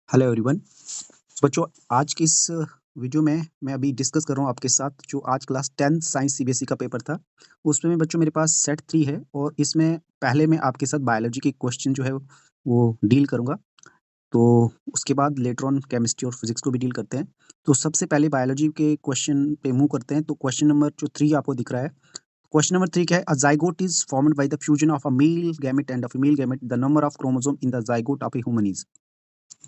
Hello everyone. बच्चों, आज की इस वीडियो में मैं अभी डिस्कस कर रहा हूँ आपके साथ जो आज क्लास 10 साइंस सीबीएसई का पेपर था। उसमें बच्चों मेरे पास सेट 3 है और इसमें पहले मैं आपके साथ बायोलॉजी के क्वेश्चन जो है वो डील करूँगा। तो उसके बाद लेटर ऑन केमिस्ट्री और फिजिक्स को भी डील करते हैं। तो सबसे पहले बायोलॉजी के क्वेश्चन पे मूव करते हैं। तो क्वेश्चन नंबर जो 3 आपको दिख रहा है। क्वेश्चन नंबर 3 क्या है? A zygote is formed by the fusion of a male gamete and a female gamete. The number of chromosome in the zygote of a human is.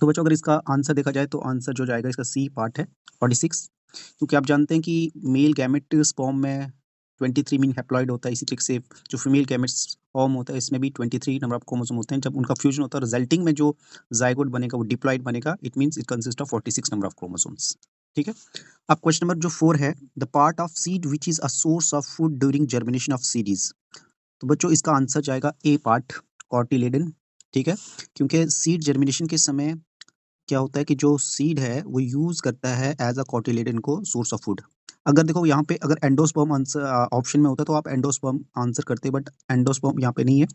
तो बच्चों, अगर इसका आंसर देखा जाए तो आंसर जो जाएगा इसका सी पार्ट है 46। क्योंकि आप जानते हैं कि मेल गैमेट स्पर्म में 23 मीन हैप्लॉइड होता है। इसी तरीके से जो फीमेल गैमेट स्पर्म होता है इसमें भी 23 नंबर ऑफ क्रोमोसोम होते हैं। जब उनका फ्यूजन होता है रिजल्टिंग में जो जाइगोट बनेगा वो डिप्लॉइड बनेगा। It means it consist of 46 number of chromosomes. ठीक है। अब क्वेश्चन नंबर जो 4 है, the part of seed which is a source of food during germination of seed is. तो बच्चों इसका आंसर जाएगा ए पार्ट, कॉटिलेडन। ठीक है। क्योंकि सीड जर्मिनेशन के समय क्या होता है कि जो सीड है वो यूज़ करता है एज अ कोटिलेडन को सोर्स ऑफ फूड। अगर देखो यहाँ पे अगर एंडोस्पर्म आंसर ऑप्शन में होता तो आप एंडोस्पर्म आंसर करते, बट एंडोस्पर्म यहाँ पे नहीं है।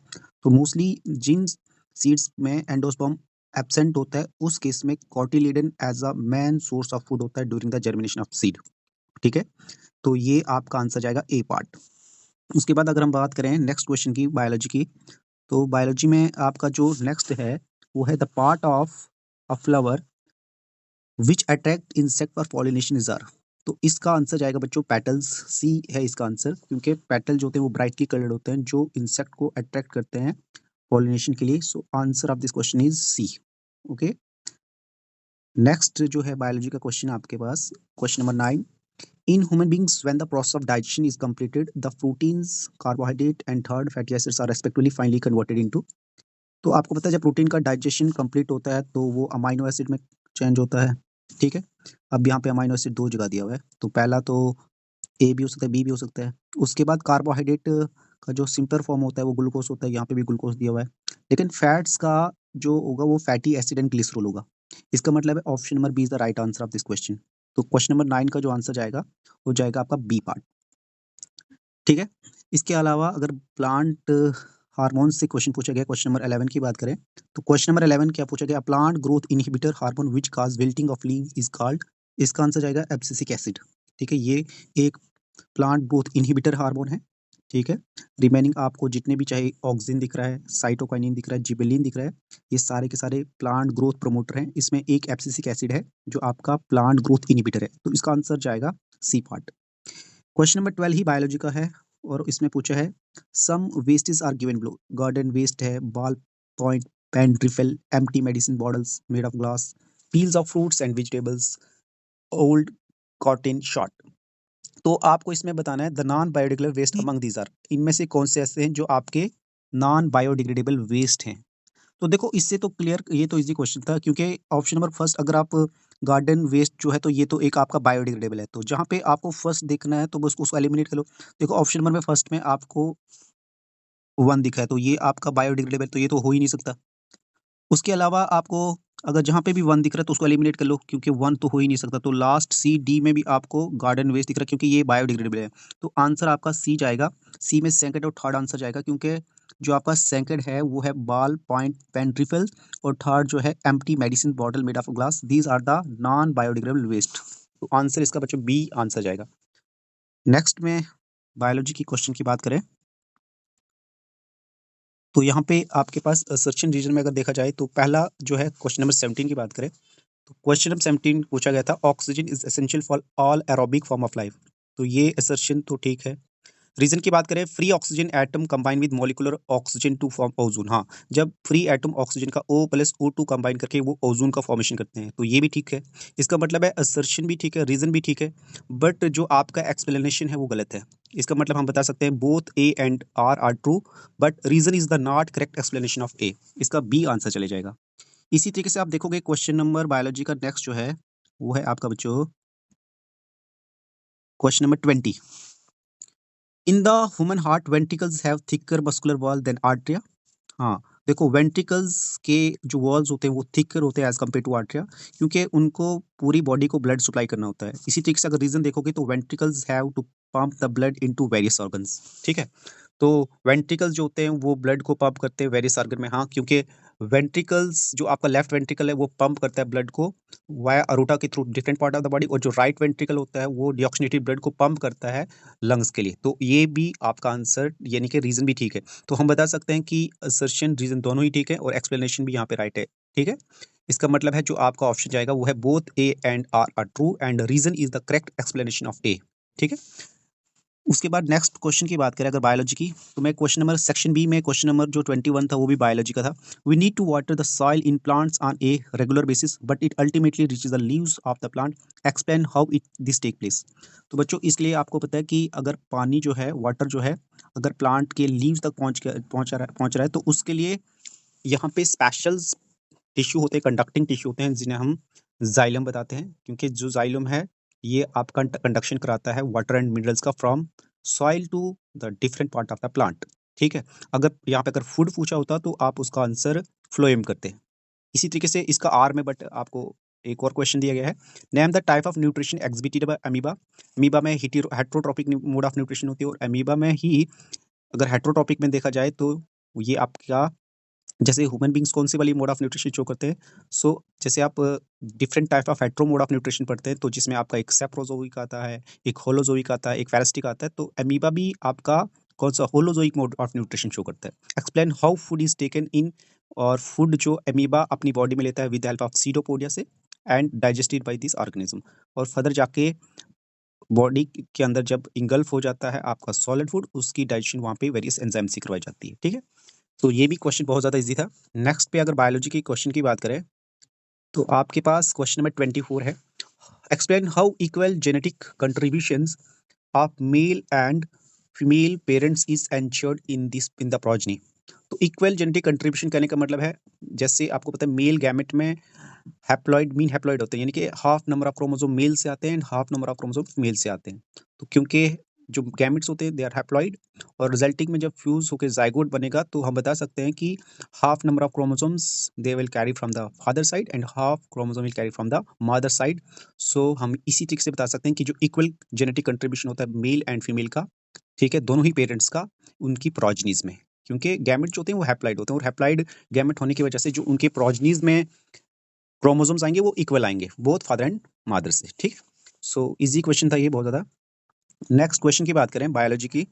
तो मोस्टली जिन सीड्स में एंडोस्पर्म एब्सेंट होता है उस केस में cotyledon as a main source of food होता है during the germination of seed. ठीक है। तो ये आपका आंसर जाएगा ए पार्ट। उसके बाद अगर हम बात करें नेक्स्ट क्वेश्चन की, बायोलॉजी की, तो बायोलॉजी में आपका जो नेक्स्ट है वो है the part of a flower which attract insect for pollination is are. तो इसका आंसर जाएगा बच्चों पेटल्स। सी है इसका आंसर, क्योंकि पेटल जो होते हैं वो ब्राइटली कलर्ड होते हैं जो इंसेक्ट को अट्रैक्ट करते हैं पॉलिनेशन के लिए। So answer of this question is C. Okay. Next जो है बायोलॉजी का क्वेश्चन आपके पास, question number 9। In human beings when the process of digestion is completed the proteins, carbohydrate and third fatty acids are respectively finally converted into. तो आपको पता है जब प्रोटीन का डाइजेशन कंप्लीट होता है तो वो अमाइनो एसिड में चेंज होता है। ठीक है। अब यहाँ पे अमाइनो एसिड दो जगह दिया हुआ है, तो पहला तो ए भी हो सकता है, बी भी हो सकता है। उसके बाद कार्बोहाइड्रेट का जो सिंपल फॉर्म होता है वो ग्लूकोज होता है, यहाँ पे भी ग्लूकोज दिया हुआ है। लेकिन फैट्स का जो होगा वो फैटी एसिड एंड ग्लिसरॉल होगा। इसका मतलब है option number B is the right answer of this question. तो क्वेश्चन नंबर 9 का जो आंसर जाएगा वो जाएगा आपका बी पार्ट। ठीक है। इसके अलावा अगर प्लांट हार्मोन्स से क्वेश्चन पूछा गया, क्वेश्चन नंबर 11 की बात करें तो क्वेश्चन नंबर 11 क्या पूछा गया? Plant growth inhibitor hormone which cause wilting of leaves is called. इसका आंसर जाएगा एब्सिसिक एसिड। ठीक है। ये एक प्लांट ग्रोथ इनहिबिटर हार्मोन है। ठीक है। रिमेनिंग आपको जितने भी चाहे ऑक्सिन दिख रहा है, साइटोकाइनिन दिख रहा है, जिबेलिन दिख रहा है, ये सारे के सारे प्लांट ग्रोथ प्रमोटर हैं। इसमें एक एब्सिसिक एसिड है जो आपका प्लांट ग्रोथ इनहिबिटर है। तो इसका आंसर जाएगा सी पार्ट। क्वेश्चन नंबर 12 ही बायोलॉजी का है और इसमें पूछा है some wastage are given below. Garden waste है, ball point pen refill, empty medicine bottles made of glass, peels of fruits and vegetables, old cotton shot. तो आपको इसमें बताना है the non biodegradable waste among these are. इनमें से कौन से ऐसे हैं जो आपके नॉन बायोडिग्रेडेबल वेस्ट हैं? तो देखो इससे तो क्लियर, ये तो इजी क्वेश्चन था क्योंकि ऑप्शन नंबर फर्स्ट अगर आप गार्डन वेस्ट जो है तो ये तो एक आपका बायोडिग्रेडेबल है। तो जहाँ पे आपको फर्स्ट देखना है तो बस उसको एलिमिनेट कर लो। देखो ऑप्शन नंबर में फर्स्ट में आपको वन दिखा है तो ये आपका बायोडिग्रेडेबल तो ये तो हो ही नहीं सकता। उसके अलावा आपको अगर जहाँ पे भी वन दिख रहा है तो उसको एलिमिनेट कर लो क्योंकि वन तो हो ही नहीं सकता। तो लास्ट सी डी में भी आपको गार्डन वेस्ट दिख रहा है क्योंकि ये बायोडिग्रेडेबल है। तो आंसर आपका सी जाएगा। सी में सेकंड और थर्ड आंसर जाएगा क्योंकि जो आपका सेकंड है वो है बॉल पॉइंट पेन रिफिल और थर्ड जो है empty medicine bottle made of glass. These are the non biodegradable waste. तो आंसर इसका बच्चों बी आंसर जाएगा। नेक्स्ट में बायोलॉजी की क्वेश्चन की बात करें तो यहाँ पे आपके पास सर्च रीजन में अगर देखा जाए तो पहला जो है क्वेश्चन नंबर 17 की बात करें तो क्वेश्चन नंबर 17 पूछा गया था oxygen is essential for all aerobic form of life. तो ये असर्शन तो ठीक है। रीजन की बात करें free oxygen atom combine with molecular oxygen to form ozone. हाँ, जब फ्री एटम ऑक्सीजन का O प्लस O2 कंबाइन करके वो ओजोन का फॉर्मेशन करते हैं तो ये भी ठीक है। इसका मतलब है असर्शन भी ठीक है, रीजन भी ठीक है, बट जो आपका एक्सप्लेनेशन है वो गलत है। इसका मतलब हम बता सकते हैं both A and R true but reason is the not correct explanation of A. इसका बी आंसर चले जाएगा। इसी तरीके से आप देखोगे क्वेश्चन नंबर बायोलॉजी का नेक्स्ट जो है वो है आपका बच्चों question number 20। In the human heart ventricles have thicker muscular wall than atria. हाँ, देखो वेंट्रिकल्स के जो वॉल्स होते हैं वो थिकर होते हैं एज कम्पेयर टू आर्टरिया क्योंकि उनको पूरी बॉडी को ब्लड सप्लाई करना होता है। इसी तरीके से अगर रीजन देखोगे तो ventricles have to pump the blood into various organs. ठीक है। तो वेंट्रिकल्स जो होते हैं वो ब्लड को पंप करते हैं वेरियस ऑर्गन में। हाँ, क्योंकि वेंट्रिकल्स जो आपका लेफ्ट वेंट्रिकल है वो पंप करता है ब्लड को वाया अरोटा के through different part of the body, और जो राइट वेंट्रिकल होता है वो डिऑक्सीनेटेड ब्लड को पंप करता है लंग्स के लिए। तो ये भी आपका आंसर यानी कि रीजन भी ठीक है। तो हम बता सकते हैं कि असर्शन रीजन दोनों ही ठीक है और एक्सप्लेनेशन भी यहाँ पे राइट है। ठीक है, इसका मतलब है जो आपका ऑप्शन जाएगा वो है both A and R true and reason is the correct explanation of A. ठीक है, उसके बाद नेक्स्ट क्वेश्चन की बात करें अगर बायोलॉजी की, तो मैं क्वेश्चन नंबर सेक्शन बी में क्वेश्चन नंबर जो 21 था वो भी बायोलॉजी का था। We need to water the soil in plants on a regular basis but it ultimately reaches the leaves of the plant, explain how it this take place. तो बच्चों इसलिए आपको पता है कि अगर पानी जो है वाटर जो है अगर प्लांट के लीव्स तक पहुंच रहा है तो उसके लिए यहाँ पे स्पेशल टिश्यू होते हैं, कंडक्टिंग टिश्यू होते हैं जिन्हें हम जाइलम बताते हैं, क्योंकि जो जाइलम है ये आपका कंडक्शन कराता है वाटर एंड मिनरल्स का from soil to the different part of the plant. ठीक है, अगर यहाँ पे अगर फूड पूछा होता तो आप उसका आंसर फ्लोएम करते। इसी तरीके से इसका आर में बट आपको एक और क्वेश्चन दिया गया है, name the type of nutrition exhibited by amoeba. Amoeba में हेट्रोट्रोपिक मोड ऑफ न्यूट्रिशन होती है और अमीबा में ही अगर हेट्रोट्रोपिक में देखा जाए तो ये आपका जैसे ह्यूमन बींग्स कौन सी वाली मोड ऑफ न्यूट्रिशन शो करते हैं। सो जैसे आप different type of hetero mode of nutrition पढ़ते हैं तो जिसमें आपका एक सेप्रोजोइक आता है, एक होलोजोइक आता है, एक फेरेस्टिक आता है, तो अमीबा भी आपका कौन सा holozoic mode of nutrition show करता है। Explain how food is taken in, और फूड जो अमीबा अपनी बॉडी में लेता है विद हेल्प ऑफ सीडोपोडिया से and digested by this organism, और फर्दर जाके बॉडी के अंदर जब इंगल्फ हो जाता है आपका सॉलिड फूड, उसकी डाइजेशन वहाँ पे वेरियस एंजाइम से करवाई जाती है। ठीक है, तो ये भी क्वेश्चन बहुत ज़्यादा इजी था। नेक्स्ट पे अगर बायोलॉजी की क्वेश्चन की बात करें तो आपके पास क्वेश्चन नंबर 24 है, explain how equal genetic contributions of male and female parents is ensured in the progeny. तो इक्वल जेनेटिक कंट्रीब्यूशन कहने का मतलब है जैसे आपको पता है मेल गैमेट में हैप्लॉइड मीन हैप्लॉइड होते हैं, यानी कि half number of chromosome male से आते हैं and half number of chromosome female से आते हैं। तो क्योंकि जो गैमेट्स होते हैं दे आर हैप्लॉइड और रिजल्टिंग में जब फ्यूज होकर जाइगोट बनेगा तो हम बता सकते हैं कि half number of chromosomes they will carry from the father side and half chromosome will carry from the mother side. So हम इसी तरीके से बता सकते हैं कि जो इक्वल जेनेटिक कंट्रीब्यूशन होता है मेल एंड फीमेल का, ठीक है, दोनों ही पेरेंट्स का उनकी प्रोजनीज में, क्योंकि गैमेट जो होते हैं वो हैप्लॉइड होते हैं और हैप्लॉइड गैमेट होने की वजह से जो उनके प्रोजनीज में क्रोमोसोम्स आएंगे वो इक्वल आएंगे बोथ फादर एंड मदर से। ठीक, सो इजी क्वेश्चन था ये बहुत ज़्यादा। नेक्स्ट क्वेश्चन की बात करें बायोलॉजी की,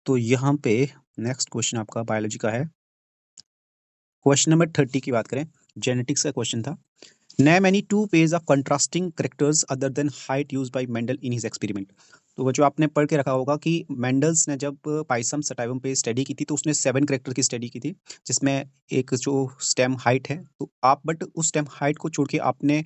तो यहाँ पे नेक्स्ट क्वेश्चन आपका बायोलॉजी का है, क्वेश्चन नंबर 30 की बात करें, जेनेटिक्स का क्वेश्चन था, name any two page of contrasting characters other than height used by Mendel in his experiment. तो वो जो आपने पढ़ के रखा होगा कि मेंडल्स ने जब पाइसम सटाइवम पे स्टडी की थी तो उसने 7 करेक्टर की स्टडी की थी, जिसमें एक जो स्टेम हाइट है, तो आप बट उस स्टेम हाइट को छोड़ के आपने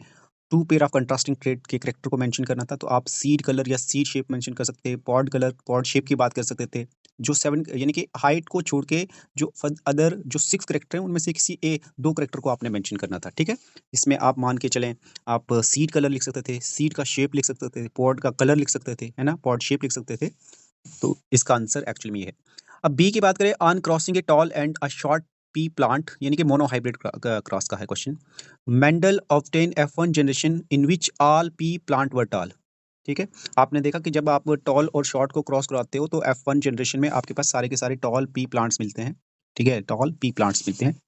2 पेयर ऑफ कंट्रास्टिंग ट्रेड के करेक्टर को मेंशन करना था, तो आप सीड कलर या सीड शेप मेंशन कर सकते हैं, पॉड कलर पॉड शेप की बात कर सकते थे। जो 7 यानी कि हाइट को छोड़ के जो अदर जो 6 करेक्टर हैं उनमें से किसी 2 करेक्टर को आपने मेंशन करना था। ठीक है, इसमें आप मान के चलें आप सीड कलर लिख सकते थे, सीड का शेप लिख सकते थे, पॉड का कलर लिख सकते थे, है ना, पॉड शेप लिख सकते थे। तो इसका आंसर एक्चुअली में ये है। अब बी की बात करें, on crossing a tall and a short P plant, यानी कि मोनोहाइब्रिड क्रॉस का है question, Mendel obtain F1 generation in which all P plant were toll. ठीक है, आपने देखा कि जब आप टॉल और शॉर्ट को क्रॉस कराते हो तो F1 जनरेशन में आपके पास सारे के सारे टॉल पी प्लांट्स मिलते हैं। ठीक है, टॉल पी प्लांट्स मिलते हैं।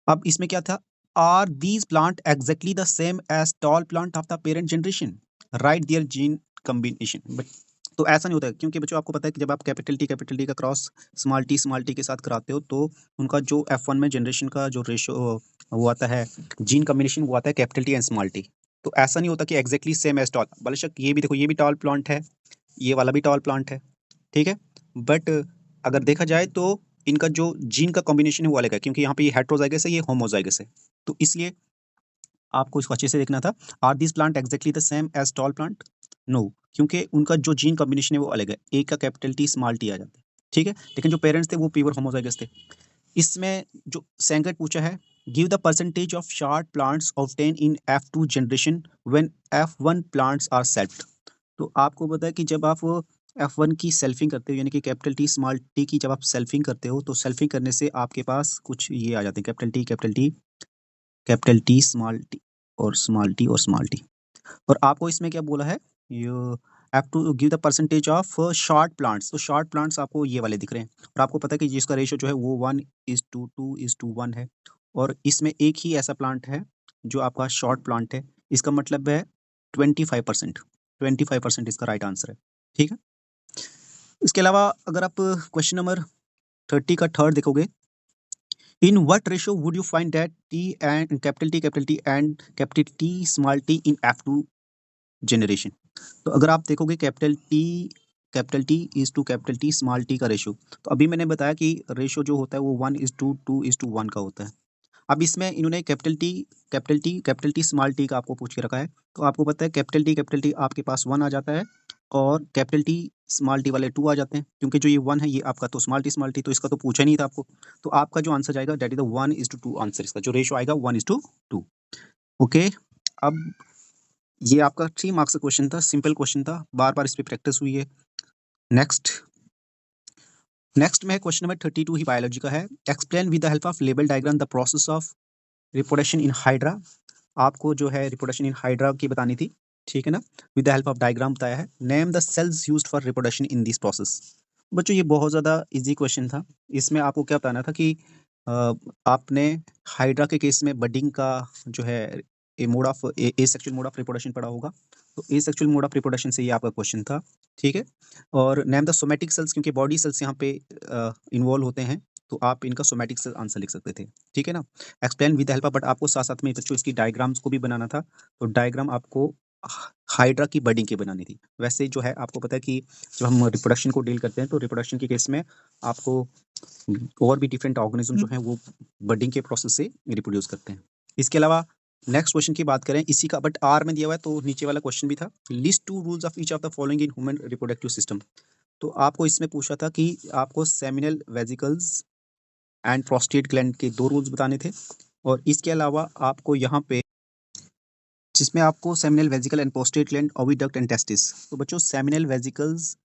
अब इसमें क्या था, are these plant exactly the same as tall plant of the parent generation, right their gene combination. But तो ऐसा नहीं होता है, क्योंकि बच्चों आपको पता है कि जब आप कैपिटल टी का क्रॉस स्मॉल टी के साथ कराते हो तो उनका जो F1 में जनरेशन का जो रेशो वो आता है, जीन कॉम्बिनेशन वो आता है capital T and small T. तो ऐसा नहीं होता कि एग्जैक्टली सेम एज टॉल, बेशक ये भी देखो ये भी टॉल प्लांट है, ये वाला भी टॉल प्लांट है। ठीक है, बट अगर देखा जाए तो इनका जो जीन का कॉम्बिनेशन है वो अलग है, क्योंकि यहाँ पे ये हेट्रोजाइगस है, ये होमोजाइगस है। तो इसलिए आपको इसको अच्छे से देखना था, are this plant exactly the same as tall plant, no, क्योंकि उनका जो जीन कॉम्बिनेशन है वो अलग है, एक का कैपिटल टी स्मॉल टी आ जाता है। ठीक है, लेकिन जो पेरेंट्स थे वो प्योर होमोजाइगस थे। इसमें जो सेकंड पूछा है, give the percentage of short plants obtain in F2 generation when F1 plants are selfed. तो आपको पता है कि जब आप F1 की सेल्फिंग करते हो, यानी कि कैपिटल टी स्मॉल टी की जब आप सेल्फिंग करते हो तो सेल्फिंग करने से आपके पास कुछ ये आ जाते हैं, कैपिटल टी स्मॉल टी और स्मॉल टी और स्मॉल टी। और आपको इसमें क्या बोला है, you have to give the percentage of short plants, तो शॉर्ट प्लांट्स आपको ये वाले दिख रहे हैं और आपको पता है कि जिसका रेशियो जो है वो 1:2 2:1 है, और इसमें एक ही ऐसा प्लांट है जो आपका शॉर्ट प्लांट है। इसका मतलब है 25%, 25% इसका राइट आंसर है। ठीक है। इसके अलावा अगर आप क्वेश्चन नंबर 30 का थर्ड देखोगे, in what ratio would you find that T and capital T and capital T small T in F2 generation. तो अगर आप देखोगे capital T is to capital T small T का रेशियो, तो अभी मैंने बताया कि रेशियो जो होता है वो 1:2:1 का होता है। अब इसमें इन्होंने कैपिटल टी स्मॉल टी का आपको पूछ के रखा है। तो आपको पता है कैपिटल टी आपके पास 1 आ जाता है और कैपिटल टी स्मॉल टी वाले 2 आ जाते हैं, क्योंकि जो ये 1 है ये आपका तो स्मॉल टी तो इसका तो पूछा नहीं था आपको। तो आपका जो आंसर जाएगा दैट इज द 1:2 आंसर, इसका जो रेशियो आएगा 1:2। ओके। अब ये आपका 3 मार्क्स का क्वेश्चन था, सिंपल क्वेश्चन था, बार बार इस पर प्रैक्टिस हुई है। नेक्स्ट में क्वेश्चन नंबर 32 ही बायोलॉजी का है। Explain with the help of label diagram the process of reproduction in hydra. आपको जो है रिप्रोडक्शन इन हाइड्रा की बतानी थी, ठीक है ना। With the help of diagram बताया है। Name the cells used for reproduction in this process. बच्चों ये बहुत ज़्यादा इजी क्वेश्चन था। इसमें आपको क्या बताना था कि आपने हाइड्रा के केस में बडिंग का जो है ए सेक्सुअल मोड ऑफ रिप्रोडक्शन पढ़ा होगा। तो ए सेक्सुअल मोड ऑफ रिप्रोडक्शन से ये आपका क्वेश्चन था, ठीक है। और नेम द सोमैटिक सेल्स, क्योंकि बॉडी सेल्स यहाँ पे इन्वॉल्व होते हैं, तो आप इनका सोमैटिक सेल आंसर लिख सकते थे, ठीक है ना। एक्सप्लेन विद हेल्प, बट आपको साथ साथ में बच्चों इसकी डायग्राम्स को भी बनाना था। तो डायग्राम आपको हाइड्रा की बडिंग की बनानी थी। वैसे जो है आपको पता है कि जब हम रिप्रोडक्शन को डील करते हैं तो रिप्रोडक्शन के केस में आपको और भी डिफरेंट ऑर्गेनिज्म जो हैं वो बडिंग के प्रोसेस से रिप्रोड्यूस करते हैं। इसके अलावा नेक्स्ट क्वेश्चन की बात करें इसी का, बट आर में दिया हुआ है तो नीचे वाला क्वेश्चन भी था। List 2 rules of each of the following in human reproductive system. तो आपको इसमें पूछा था कि आपको seminal vesicles and prostate gland के 2 रूल्स बताने थे। और इसके अलावा आपको यहाँ पे जिसमें आपको seminal vesicle and prostate gland, oviduct and testis. तो बच्चों सेमिनल वेसिकल्स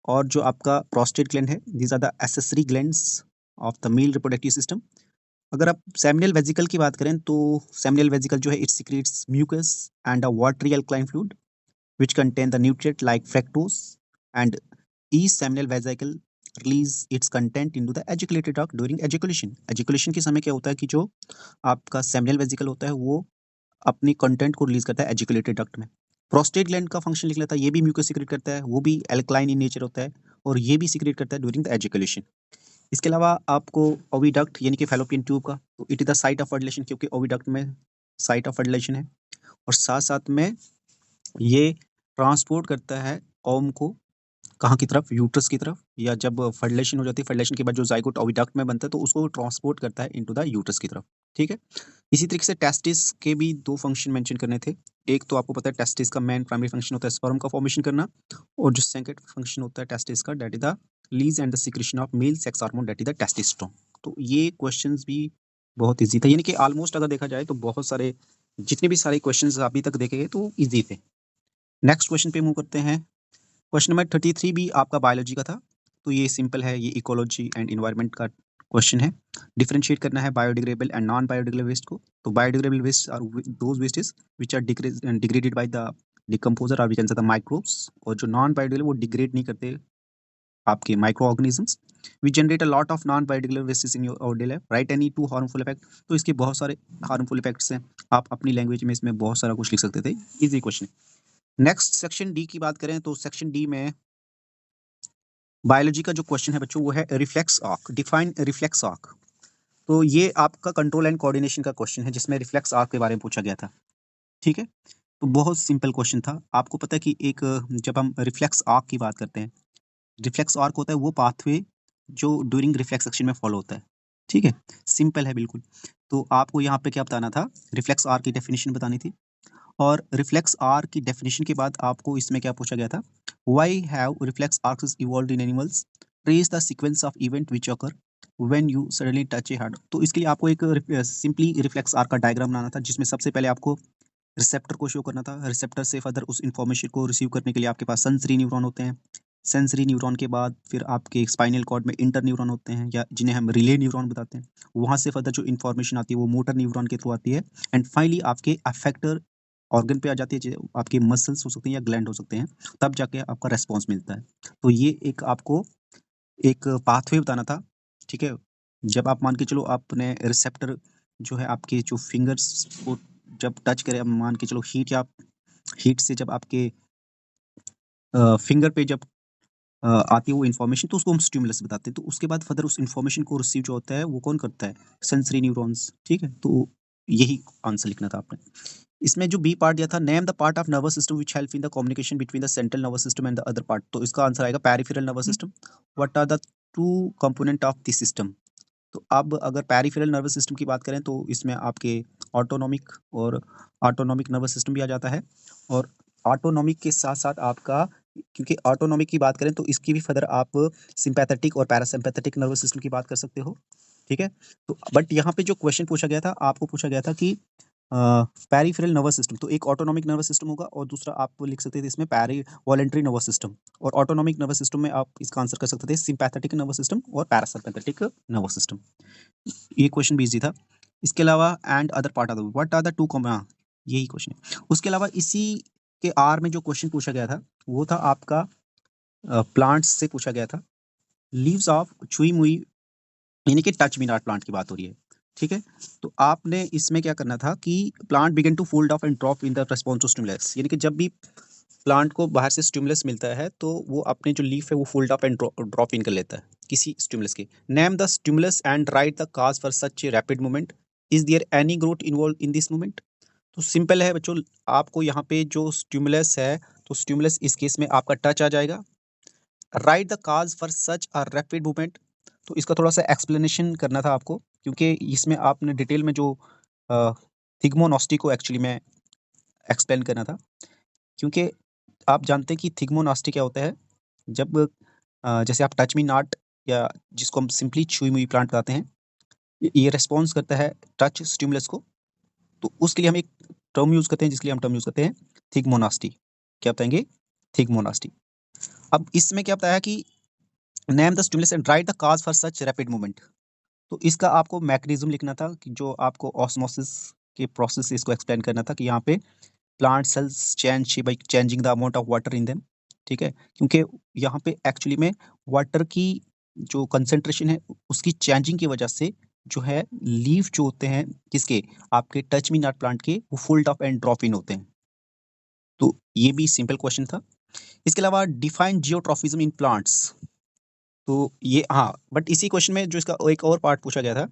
और जो आपका प्रोस्टेट ग्लैंड है, these are the accessory glands of the male reproductive system. अगर आप सेमिनल वेसिकल की बात करें तो सेमिनल वेसिकल जो है it secretes mucus and a watery alkaline fluid which contain the nutrient like fructose, and each seminal vesicle release its content into the ejaculated duct during ejaculation। ejaculation के समय क्या होता है कि जो आपका सेमिनल वेसिकल होता है वो अपनी कंटेंट को रिलीज करता है एजिकुलेटेड डक्ट में। प्रोस्टेट ग्लैंड का फंक्शन लिख लेता है, ये भी म्यूकस सीक्रेट करता है, वो भी एल्कलाइन इन नेचर होता है और ये भी सीक्रेट करता है ड्यूरिंग द एजिकुलेशन। इसके अलावा आपको ओविडक्ट यानी कि फैलोपियन ट्यूब का, तो it is the site of fertilisation, क्योंकि ओविडक्ट में साइट ऑफ फर्टिलाइजेशन है। और साथ साथ में ये ट्रांसपोर्ट करता है ओम को कहाँ की तरफ, यूट्रस की तरफ, या जब फर्टिलाइजेशन हो जाती है, फर्टिलाइजेशन के बाद जो जाइगोट ओविडक्ट में बनता है तो उसको ट्रांसपोर्ट करता है इनटू द यूट्रस की तरफ, ठीक है। इसी तरीके से टेस्टिस के भी 2 फंक्शन मेंशन करने थे। एक तो आपको पता है टेस्टिस का मेन प्राइमरी फंक्शन होता है स्पर्म का फॉर्मेशन करना, और जो सेकंड फंक्शन होता है टेस्टिस का that is the release and the secretion of male sex hormone that is the testosterone. तो ये क्वेश्चंस भी बहुत इजी था, यानी कि ऑलमोस्ट अगर देखा जाए तो बहुत सारे जितने भी सारे क्वेश्चंस अभी तक देखे गए तो इजी थे। नेक्स्ट क्वेश्चन पे मूव करते हैं। क्वेश्चन नंबर 33 भी आपका बायोलॉजी का था। तो ये सिंपल है, ये इकोलॉजी एंड एनवायरनमेंट का क्वेश्चन है। डिफरेंशिएट करना है biodegradable and non biodegradable waste को। तो biodegradable waste are those wastage which are degraded by the decomposer और we can say the microbes, और जो नॉन बायोडिग्रेडेबल वो डिग्रेड नहीं करते आपके micro organisms. We generate a lot of non biodegradable wastage in your daily life, right any 2 harmful effect. तो इसके बहुत सारे हार्मफुल इफेक्ट्स हैं, आप अपनी लैंग्वेज में इसमें बहुत सारा कुछ लिख सकते थे, easy question. Next section D की बात करें तो सेक्शन डी में बायोलॉजी का जो क्वेश्चन है बच्चों वो है reflex arc, define reflex arc. तो ये आपका कंट्रोल एंड कोऑर्डिनेशन का क्वेश्चन है जिसमें रिफ्लेक्स आर्क के बारे में पूछा गया था, ठीक है। तो बहुत सिंपल क्वेश्चन था। आपको पता है कि एक जब हम रिफ्लेक्स आर्क की बात करते हैं, रिफ्लेक्स आर्क होता है वो पाथवे जो ड्यूरिंग रिफ्लेक्स एक्शन में फॉलो होता है, ठीक है। सिंपल है बिल्कुल। तो आपको यहाँ पे क्या बताना था, रिफ्लेक्स आर्क की डेफिनेशन बतानी थी। और रिफ्लेक्स आर्क की डेफिनेशन के बाद आपको इसमें क्या पूछा गया था, why have reflex arcs evolved in animals, trace the sequence of event which occur when you suddenly touch A heart. तो इसके लिए आपको एक सिंपली रिफ्लेक्स आर्क का डायग्राम बनाना था, जिसमें सबसे पहले आपको रिसेप्टर को शो करना था। रिसेप्टर से फर्दर उस इन्फॉर्मेशन को रिसीव करने के लिए आपके पास सेंसरी न्यूरॉन होते हैं। सेंसरी न्यूरॉन के बाद फिर आपके स्पाइनल कॉर्ड में इंटर न्यूरॉन होते हैं, या जिन्हें हम रिले न्यूरॉन बताते हैं। वहाँ से फर्दर जो इन्फॉर्मेशन आती है वो मोटर न्यूरॉन के थ्रू आती है, एंड फाइनली आपके अफेक्टर ऑर्गन पे आ जाती है, जो आपके मसल्स हो सकते हैं या ग्लैंड हो सकते हैं, तब जाके आपका रेस्पॉन्स मिलता है। तो ये एक आपको एक पाथवे बताना था, ठीक है। जब आप मान के चलो आपने रिसेप्टर जो है आपके जो फिंगर्स को जब टच करे, अब मान के चलो हीट से जब आपके फिंगर पे जब आती है वो इन्फॉर्मेशन, तो उसको हम स्टिमुलस बताते हैं। तो उसके बाद फर्दर उस इन्फॉर्मेशन को रिसीव जो होता है वो कौन करता है? सेंसरी न्यूरॉन्स, ठीक है? तो यही आंसर लिखना था आपने। इसमें जो बी पार्ट दिया था, name the part of nervous system which help in the communication between the central nervous system and the other part. तो इसका आंसर आएगा peripheral nervous system. What are the two component of this system? तो अब अगर peripheral nervous system की बात करें तो इसमें आपके ऑटोनॉमिक और ऑटोनॉमिक नर्वस सिस्टम भी आ जाता है। और ऑटोनॉमिक के साथ-साथ आपका, क्योंकि ऑटोनॉमिक की बात करें तो इसकी भी फर्दर आप सिम्पैथेटिक और पैरासिम्पैथेटिक नर्वस सिस्टम की बात कर सकते हो, ठीक है? तो बट यहाँ पे जो क्वेश्चन पूछा गया था, आपको पूछा गया था कि पेरिफेरल नर्वस सिस्टम, तो एक ऑटोनॉमिक नर्वस सिस्टम होगा और दूसरा आप लिख सकते थे इसमें पेरी वॉलंटरी नर्वस सिस्टम। और ऑटोनॉमिक नर्वस सिस्टम में आप इसका आंसर कर सकते थे सिम्पैथेटिक नर्वस सिस्टम और पैरासिम्पैथेटिक नर्वस सिस्टम। ये क्वेश्चन भी इजी था। इसके अलावा and other part of the what are the two common, हाँ, यही क्वेश्चन है। उसके अलावा इसी के आर में जो क्वेश्चन पूछा गया था वो था आपका प्लांट्स से पूछा गया था। लीव्स ऑफ छुई मुई, यानी कि टच मी नॉट प्लांट की बात हो रही है, ठीक है? तो आपने इसमें क्या करना था कि plant begin to fold off and drop in the response to stimulus, यानी कि जब भी प्लांट को बाहर से स्टिमुलस मिलता है तो वो अपने जो लीफ है वो fold up and drop in कर लेता है किसी स्टिमुलस के। Name the stimulus and write the cause for such rapid movement. Is there any growth involve in this movement? तो सिंपल है बच्चों, आपको यहाँ पे जो स्टिमुलस है, तो स्टिमुलस इस केस में आपका टच आ जाएगा। Right the cause for such a rapid movement, तो इसका थोड़ा सा एक्सप्लेनेशन करना था आपको, क्योंकि इसमें आपने डिटेल में जो थिग्मोनॉस्टी को एक्चुअली में एक्सप्लेन करना था। क्योंकि आप जानते हैं कि थिग्मोनास्टी क्या होता है? जब जैसे आप टच मी नॉट, या जिसको हम सिंपली छुई मुई प्लांट बताते हैं, ये रिस्पॉन्स करता है टच स्टिमुलस को। तो उसके लिए हम एक टर्म यूज़ करते हैं, जिसके लिए हम टर्म यूज़ करते हैं थिग्मोनास्टी। क्या बताएंगे? थिग्मोनास्टी। अब इसमें क्या बताया कि name the stimulus and write the cause for such rapid movement. तो इसका आपको मैकेनिज्म लिखना था कि जो आपको ऑस्मोसिस के प्रोसेस से इसको एक्सप्लेन करना था कि यहाँ पे plant cells change by changing the amount of water in them, ठीक है? क्योंकि यहाँ पे एक्चुअली में वाटर की जो कंसंट्रेशन है उसकी चेंजिंग की वजह से जो है लीफ जो होते हैं किसके, आपके टच मी नॉट प्लांट के, वो फोल्ड अप एंड ड्रॉप इन होते हैं। तो ये भी सिंपल क्वेश्चन था। इसके अलावा डिफाइन जियोट्रॉफिज्म इन प्लांट्स, तो ये, हाँ, बट इसी क्वेश्चन में जो इसका एक और पार्ट पूछा गया था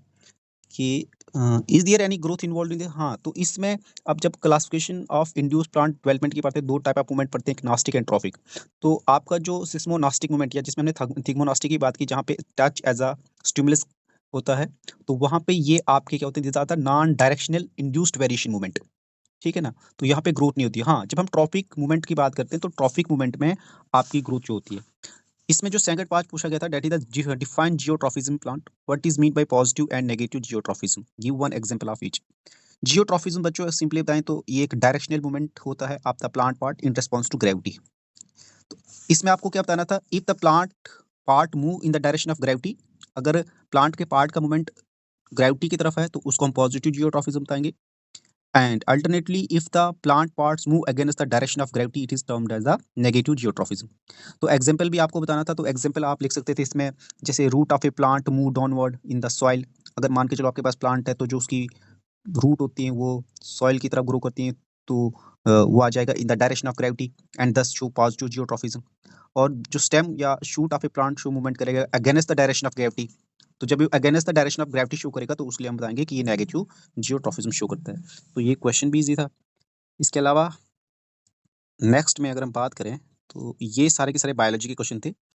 कि is there any growth involve in the, हाँ, तो इसमें अब जब classification of induce plant development की बात है, दो टाइप ऑफ मूवमेंट पढ़ते हैं, एक नास्टिक एंड ट्रॉफिक। तो आपका जो सिस्मोनास्टिक मूवमेंट, या जिसमें हमने थिग्मोनास्टिक की बात की, जहाँ पे टच एज अ स्टिमुलस होता है, तो वहाँ पे ये आपके क्या होते हैं, ज़्यादातर non directional induced variation movement, ठीक है ना? तो यहाँ पे ग्रोथ नहीं होती है। हाँ, जब हम ट्रॉफिक मूवमेंट की बात करते हैं तो ट्रॉफिक मूवमेंट में आपकी ग्रोथ जो होती है। इसमें जो सेकंड पार्ट पूछा गया था, that is the define geotropism plant, what is mean by positive and negative geotropism, give one example of each. Geotropism बच्चों सिंपली बताएं तो ये एक डायरेक्शनल मूवमेंट होता है of the plant part in response to gravity. तो इसमें आपको क्या बताना था, if the plant part move in the direction of gravity, अगर प्लांट के पार्ट का मूवमेंट ग्रेविटी की तरफ है तो उसको हम पॉजिटिव जियोट्रॉफिज्म बताएंगे। And alternately if the plant parts move against the direction of gravity, it is termed as the negative geotropism. तो एग्जांपल भी आपको बताना था, तो एग्जांपल आप लिख सकते थे इसमें, जैसे root of a plant move downward in the soil. अगर मान के चलो आपके पास प्लांट है तो जो उसकी रूट होती हैं वो सॉइल की तरफ ग्रो करती हैं, तो वो आ जाएगा in the direction of gravity and thus show positive geotropism. और जो स्टेम या shoot of a plant show movement करेगा against the direction of gravity, तो जब ये against the direction of gravity show करेगा तो उसके लिए हम बताएंगे कि ये नेगेटिव जियोट्रॉफिज्म शो करता है। तो ये क्वेश्चन भी इजी था। इसके अलावा नेक्स्ट में अगर हम बात करें तो ये सारे के सारे बायोलॉजी के क्वेश्चन थे।